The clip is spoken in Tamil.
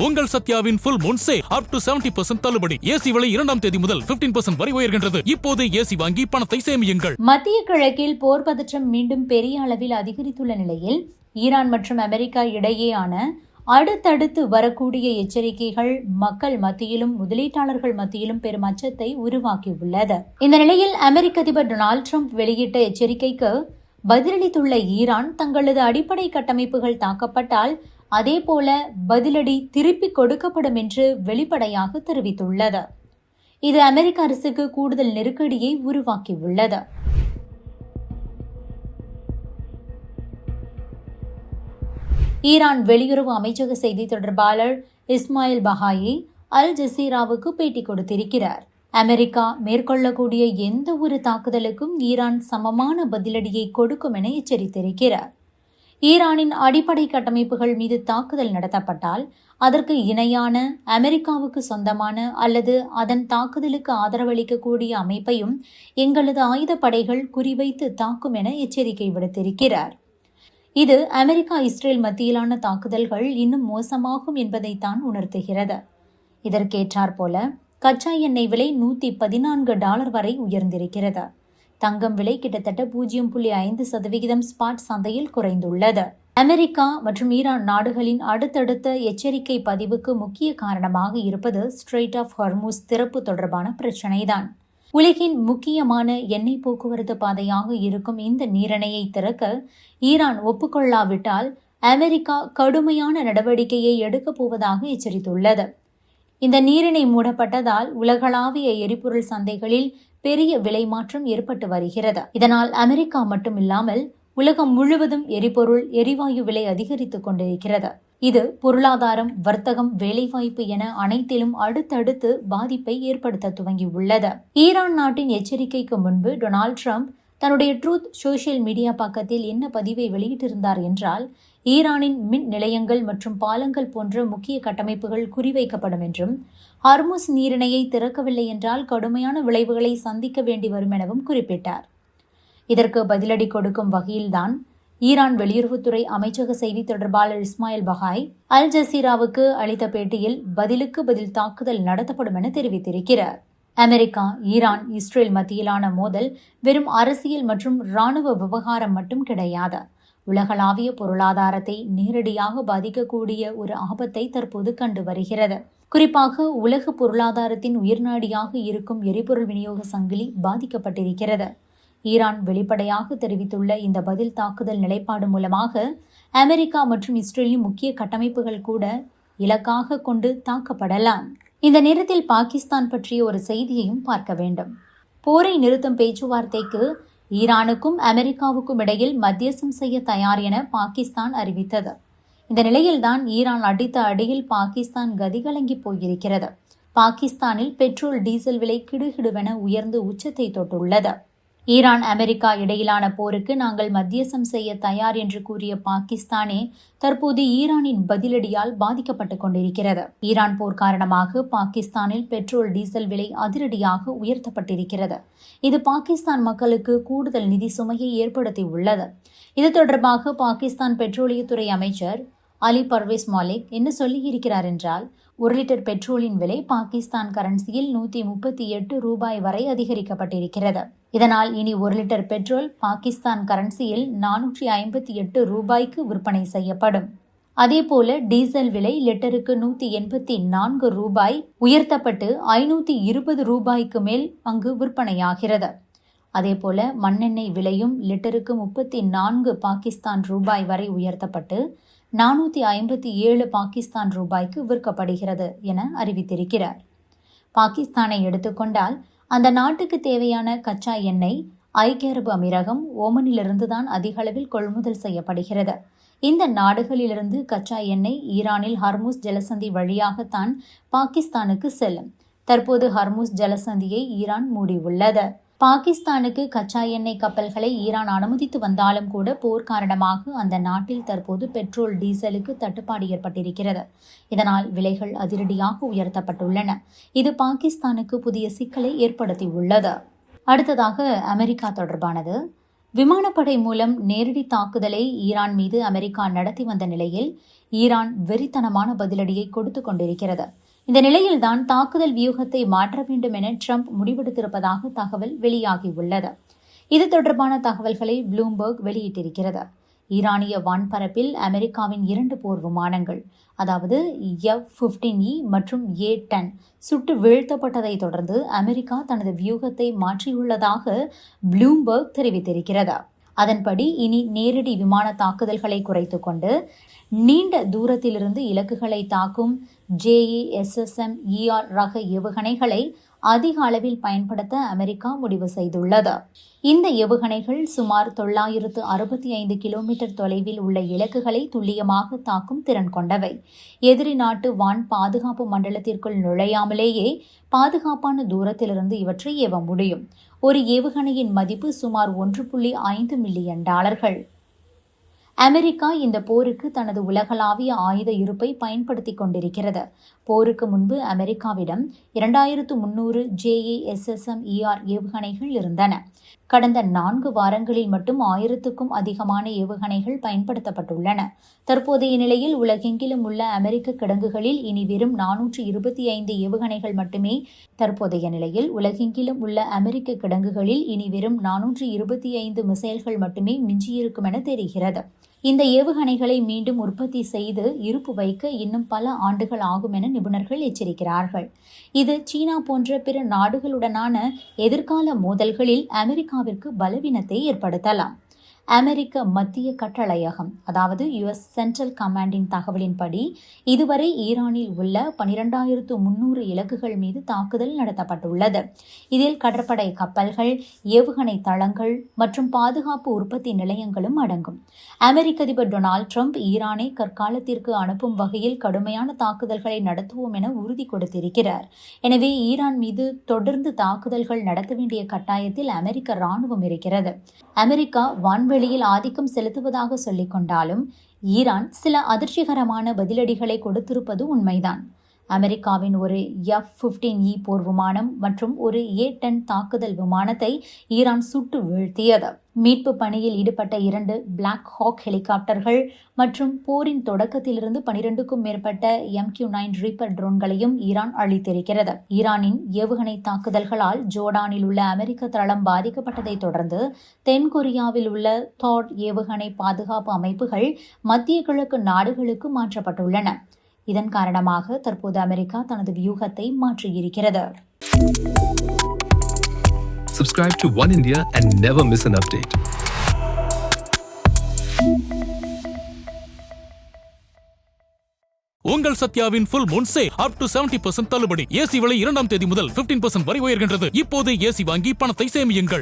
உங்கள் சத்யாவின் full moon sale up to 70% தள்ளுபடி. ஏசி விலை 2ஆம் தேதி முதல் 15% வரை உயர்கின்றது. இப்போது ஏசி வாங்கி பணத்தை சேமியுங்கள். மத்திய கிழக்கில் போர் பதற்றம் மீண்டும் பெரிய அளவில் அதிகரித்துள்ள நிலையில் ஈரான் மற்றும் அமெரிக்கா இடையேயான அடுத்தடுத்து வரக்கூடிய எச்சரிக்கைகள் மக்கள் மத்தியிலும் முதலீட்டாளர்கள் மத்தியிலும் பெரும் அச்சத்தை உருவாக்கியுள்ளது. இந்த நிலையில் அமெரிக்க அதிபர் டொனால்ட் ட்ரம்ப் வெளியிட்ட எச்சரிக்கைக்கு பதிலளித்துள்ள ஈரான் தங்களது அடிப்படை கட்டமைப்புகள் தாக்கப்பட்டால் அதேபோல பதிலடி திருப்பிக் கொடுக்கப்படும் என்று வெளிப்படையாக தெரிவித்துள்ளது. இது அமெரிக்க அரசுக்கு கூடுதல் நெருக்கடியை உருவாக்கியுள்ளது. ஈரான் வெளியுறவு அமைச்சக செய்தி தொடர்பாளர் இஸ்மாயில் பஹாயி அல் ஜசீராவுக்கு பேட்டி கொடுத்திருக்கிறார். அமெரிக்கா மேற்கொள்ளக்கூடிய எந்த ஒரு தாக்குதலுக்கும் ஈரான் சமமான பதிலடியை கொடுக்கும் என எச்சரித்திருக்கிறார். ஈரானின் அடிப்படை கட்டமைப்புகள் மீது தாக்குதல் நடத்தப்பட்டால் அதற்கு இணையான அமெரிக்காவுக்கு சொந்தமான அல்லது அதன் தாக்குதலுக்கு ஆதரவளிக்கக்கூடிய அமைப்பையும் எங்களது ஆயுதப்படைகள் குறிவைத்து தாக்கும் என எச்சரிக்கை விடுத்திருக்கிறார். இது அமெரிக்கா இஸ்ரேல் மத்தியிலான தாக்குதல்கள் இன்னும் மோசமாகும் என்பதைத்தான் உணர்த்துகிறது. இதற்கேற்றாற்போல கச்சா எண்ணெய் விலை $114 வரை உயர்ந்திருக்கிறது. தங்கம் விலை கிட்டத்தட்ட 0.5% ஸ்பாட் சந்தையில் குறைந்துள்ளது. அமெரிக்கா மற்றும் ஈரான் நாடுகளின் அடுத்தடுத்த எச்சரிக்கை பதிவுக்கு முக்கிய காரணமாக இருப்பது ஸ்ட்ரெய்ட் ஆஃப் ஹார்முஸ் திறப்பு தொடர்பான பிரச்சினைதான். உலகின் முக்கியமான எண்ணெய் போக்குவரத்து பாதையாக இருக்கும் இந்த நீரிணையை திறக்க ஈரான் ஒப்புக்கொள்ளாவிட்டால் அமெரிக்கா கடுமையான நடவடிக்கையை எடுக்கப் போவதாக எச்சரித்துள்ளது. இந்த நீரிணை மூடப்பட்டதால் உலகளாவிய எரிபொருள் சந்தைகளில் பெரிய விலை மாற்றம் ஏற்பட்டு வருகிறது. இதனால் அமெரிக்கா மட்டுமில்லாமல் உலகம் முழுவதும் எரிவாயு விலை அதிகரித்துக் கொண்டிருக்கிறது. இது பொருளாதாரம், வர்த்தகம், வேலைவாய்ப்பு என அனைத்திலும் அடுத்தடுத்து பாதிப்பை ஏற்படுத்த துவங்கியுள்ளது. ஈரான் நாட்டின் எச்சரிக்கைக்கு முன்பு டொனால்ட் ட்ரம்ப் தன்னுடைய ட்ரூத் சோஷியல் மீடியா பக்கத்தில் என்ன பதிவை வெளியிட்டிருந்தார் என்றால், ஈரானின் மின் நிலையங்கள் மற்றும் பாலங்கள் போன்ற முக்கிய கட்டமைப்புகள் குறிவைக்கப்படும் என்றும், ஹார்முஸ் நீரிணையை திறக்கவில்லை என்றால் கடுமையான விளைவுகளை சந்திக்க வேண்டி வரும் எனவும் குறிப்பிட்டார். இதற்கு பதிலடி கொடுக்கும் வகையில்தான் ஈரான் வெளியுறவுத்துறை அமைச்சக செய்தி தொடர்பாளர் இஸ்மாயில் பஹாய் அல் ஜசீராவுக்கு அளித்த பேட்டியில் பதிலுக்கு பதில் தாக்குதல் நடத்தப்படும் என தெரிவித்திருக்கிறார். அமெரிக்கா, ஈரான், இஸ்ரேல் மத்தியிலான மோதல் வெறும் அரசியல் மற்றும் இராணுவ விவகாரம் மட்டும் கிடையாது. உலகளாவிய பொருளாதாரத்தை நேரடியாக பாதிக்கக்கூடிய ஒரு ஆபத்தை தற்போது கண்டு வருகிறது. குறிப்பாக உலக பொருளாதாரத்தின் உயிர்நாடியாக இருக்கும் எரிபொருள் விநியோக சங்கிலி பாதிக்கப்பட்டிருக்கிறது. ஈரான் வெளிப்படையாக தெரிவித்துள்ள இந்த பதில் தாக்குதல் நிலைப்பாடு மூலமாக அமெரிக்கா மற்றும் இஸ்ரேலின் முக்கிய கட்டமைப்புகள் கூட இலக்காக கொண்டு தாக்கப்படலாம். இந்த நேரத்தில் பாகிஸ்தான் பற்றிய ஒரு செய்தியையும் பார்க்க வேண்டும். போரை நிறுத்தும் பேச்சுவார்த்தைக்கு ஈரானுக்கும் அமெரிக்காவுக்கும் இடையில் மத்தியஸ்தம் செய்ய தயார் என பாகிஸ்தான் அறிவித்தது. இந்த நிலையில்தான் ஈரான் அடித்த அடியில் பாகிஸ்தான் கதிகலங்கி போயிருக்கிறது. பாகிஸ்தானில் பெட்ரோல், டீசல் விலை கிடுகிடுவென உயர்ந்து உச்சத்தை தொட்டுள்ளது. ஈரான், அமெரிக்கா இடையிலான போருக்கு நாங்கள் மத்தியஸ்தம் செய்ய தயார் என்று கூறிய பாகிஸ்தானே தற்போது ஈரானின் பதிலடியால் பாதிக்கப்பட்டுக் கொண்டிருக்கிறது. ஈரான் போர் காரணமாக பாகிஸ்தானில் பெட்ரோல், டீசல் விலை அதிரடியாக உயர்த்தப்பட்டிருக்கிறது. இது பாகிஸ்தான் மக்களுக்கு கூடுதல் நிதி சுமையை ஏற்படுத்தியுள்ளது. இது தொடர்பாக பாகிஸ்தான் பெட்ரோலியத்துறை அமைச்சர் அலி பர்வேஸ் மாலிக் என்ன சொல்லியிருக்கிறார் என்றால், 1 லிட்டர் பெட்ரோலின் விலை பாகிஸ்தான் கரன்சியில் $138 வரை அதிகரிக்கப்பட்டிருக்கிறது. இதனால் இனி 1 லிட்டர் பெட்ரோல் பாகிஸ்தான் கரன்சியில் $458 விற்பனை செய்யப்படும். அதேபோல டீசல் விலை லிட்டருக்கு $184 உயர்த்தப்பட்டு $520 மேல் அங்கு விற்பனையாகிறது. அதேபோல மண்ணெண்ணெய் விலையும் லிட்டருக்கு 34 பாகிஸ்தான் ரூபாய் வரை உயர்த்தப்பட்டு $457 பாகிஸ்தான் ரூபாய்க்கு விற்கப்படுகிறது என அறிவித்திருக்கிறார். பாகிஸ்தானை எடுத்துக்கொண்டால் அந்த நாட்டுக்கு தேவையான கச்சா எண்ணெய் ஐக்கிய அரபு அமீரகம், ஓமனிலிருந்துதான் அதிக அளவில் கொள்முதல் செய்யப்படுகிறது. இந்த நாடுகளிலிருந்து கச்சா எண்ணெய் ஈரானில் ஹர்முஸ் ஜலசந்தி வழியாகத்தான் பாகிஸ்தானுக்கு செல்லும். தற்போது ஹர்முஸ் ஜலசந்தியை ஈரான் மூடியுள்ளது. பாகிஸ்தானுக்கு கச்சா எண்ணெய் கப்பல்களை ஈரான் அனுமதித்து வந்தாலும் கூட போர் காரணமாக அந்த நாட்டில் தற்போது பெட்ரோல், டீசலுக்கு தட்டுப்பாடு ஏற்பட்டிருக்கிறது. இதனால் விலைகள் அதிரடியாக உயர்த்தப்பட்டுள்ளன. இது பாகிஸ்தானுக்கு புதிய சிக்கலை ஏற்படுத்தியுள்ளது. அடுத்ததாக அமெரிக்கா தொடர்பானது. விமானப்படை மூலம் நேரடி தாக்குதலை ஈரான் மீது அமெரிக்கா நடத்தி வந்த நிலையில் ஈரான் வெறித்தனமான பதிலடியை கொடுத்து கொண்டிருக்கிறது. இந்த நிலையில்தான் தாக்குதல் வியூகத்தை மாற்ற வேண்டும் என ட்ரம்ப் முடிவெடுத்திருப்பதாக தகவல் வெளியாகியுள்ளது. இது தொடர்பான தகவல்களை ப்ளூம்பர்க் வெளியிட்டிருக்கிறது. ஈரானிய வான்பரப்பில் அமெரிக்காவின் 2 போர் விமானங்கள், அதாவது F-15E மற்றும் A-10 சுட்டு வீழ்த்தப்பட்டதை தொடர்ந்து அமெரிக்கா தனது வியூகத்தை மாற்றியுள்ளதாக ப்ளூம்பர்க் தெரிவித்திருக்கிறது. அதன்படி இனி நேரடி விமான தாக்குதல்களை குறைத்து கொண்டு நீண்ட தூரத்திலிருந்து இலக்குகளை தாக்கும் JASSM-ER ரக ஏவுகணைகளை அதிக அளவில் பயன்படுத்த அமெரிக்கா முடிவு செய்துள்ளது. இந்த ஏவுகணைகள் சுமார் 965 கிலோமீட்டர் தொலைவில் உள்ள இலக்குகளை துல்லியமாக தாக்கும் திறன் கொண்டவை. எதிரி நாட்டு வான் பாதுகாப்பு மண்டலத்திற்குள் நுழையாமலேயே பாதுகாப்பான தூரத்திலிருந்து இவற்றை ஏவ முடியும். ஒரு ஏவுகணையின் மதிப்பு சுமார் $1.5 மில்லியன். அமெரிக்கா இந்த போருக்கு தனது உலகளாவிய ஆயுத இருப்பை பயன்படுத்தி கொண்டிருக்கிறது. போருக்கு முன்பு அமெரிக்காவிடம் 2300 JASSM-ER ஏவுகணைகள் இருந்தன. கடந்த 4 வாரங்களில் மட்டும் 1000க்கும் அதிகமான ஏவுகணைகள் பயன்படுத்தப்பட்டுள்ளன. தற்போதைய நிலையில் உலகெங்கிலும் உள்ள அமெரிக்க கிடங்குகளில் இனி வெறும் 425 ஏவுகணைகள் மட்டுமே மிசைல்கள் மட்டுமே மிஞ்சியிருக்கும் என தெரிகிறது. இந்த ஏவுகணைகளை மீண்டும் உற்பத்தி செய்து இருப்பு வைக்க இன்னும் பல ஆண்டுகள் ஆகும் என நிபுணர்கள் எச்சரிக்கிறார்கள். இது சீனா போன்ற பிற நாடுகளுடனான எதிர்கால மோதல்களில் அமெரிக்காவிற்கு பலவீனத்தை ஏற்படுத்தலாம். அமெரிக்க மத்திய கட்டளையகம், அதாவது US சென்ட்ரல் கமாண்டின் தகவலின்படி இதுவரை ஈரானில் உள்ள 12300 இலக்குகள் மீது தாக்குதல் நடத்தப்பட்டுள்ளது. இதில் கடற்படை கப்பல்கள், ஏவுகணை தளங்கள் மற்றும் பாதுகாப்பு உற்பத்தி நிலையங்களும் அடங்கும். அமெரிக்க அதிபர் டொனால்ட் ட்ரம்ப் ஈரானை கற்காலத்திற்கு அனுப்பும் வகையில் கடுமையான தாக்குதல்களை நடத்துவோம் என உறுதி கொடுத்திருக்கிறார். எனவே ஈரான் மீது தொடர்ந்து தாக்குதல்கள் நடத்த வேண்டிய கட்டாயத்தில் அமெரிக்க ராணுவம் இருக்கிறது. அமெரிக்கா வான்வெளியில் ஆதிக்கம் செலுத்துவதாக சொல்லிக் கொண்டாலும் ஈரான் சில அதிர்ச்சிகரமான பதிலடிகளை கொடுத்திருப்பது உண்மைதான். அமெரிக்காவின் ஒரு F-15E போர் விமானம் மற்றும் ஒரு A-10 தாக்குதல் விமானத்தை ஈரான் சுட்டு வீழ்த்தியது. மீட்பு பணியில் ஈடுபட்ட 2 பிளாக் ஹாக் ஹெலிகாப்டர்கள் மற்றும் போரின் தொடக்கத்திலிருந்து 12க்கும் மேற்பட்ட MQ-9 ரீப்பர் ட்ரோன்களையும் ஈரான் அழித்திருக்கிறது. ஈரானின் ஏவுகணை தாக்குதல்களால் ஜோர்டானில் உள்ள அமெரிக்க தளம் பாதிக்கப்பட்டதை தொடர்ந்து தென்கொரியாவில் உள்ள தாட் ஏவுகணை பாதுகாப்பு அமைப்புகள் மத்திய கிழக்கு நாடுகளுக்கு மாற்றப்பட்டுள்ளன. இதன் காரணமாக தற்போது அமெரிக்கா தனது வியூகத்தை மாற்றியிருக்கிறது. Subscribe to One India and never miss an update. உங்கள் சத்யாவின் full moon sale up to 70% தள்ளுபடி. ஏசி விலை 2ஆம் தேதி முதல் 15% வரை உயர்கின்றது. இப்போது ஏசி வாங்கி பணத்தை சேமியுங்கள்.